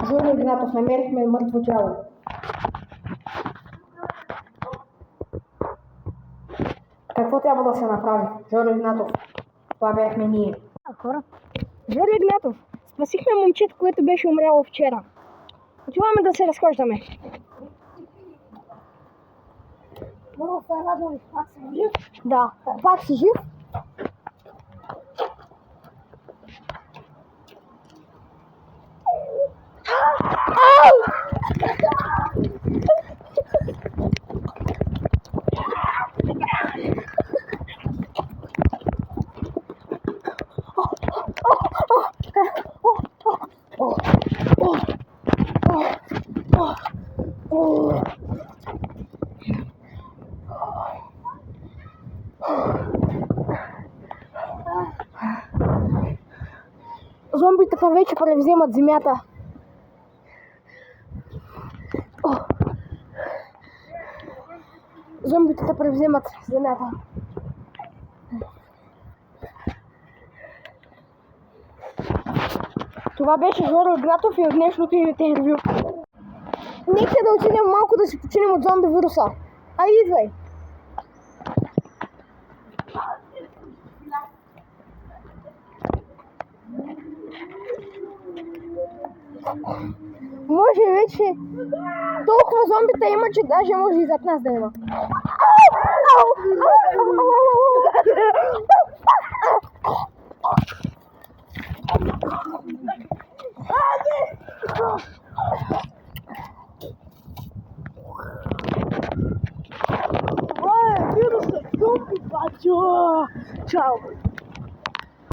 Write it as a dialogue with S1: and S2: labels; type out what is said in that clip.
S1: Жоро Игнатов, намерихме мъртво тяло. Какво трябва да се направи? Жоро Игнатов, това бяхме ние.
S2: Хора, Жоро Игнатов, спасихме момчето, което беше умряло вчера. Отиваме да се разхождаме.
S3: Много се радвам, пак си жив.
S2: Да, пак си жив. Зомбитата вече превземат земята. Зомбитата превземат земята. Това беше Жоро Игнатов и от днешното интервю. Нека да отидем малко да си починем от зомби вируса. Айде, идвай! Може вече толкова зомбита има, че даже може и зад нас да има.
S3: Това е вирусът зомби, бачо! Чао!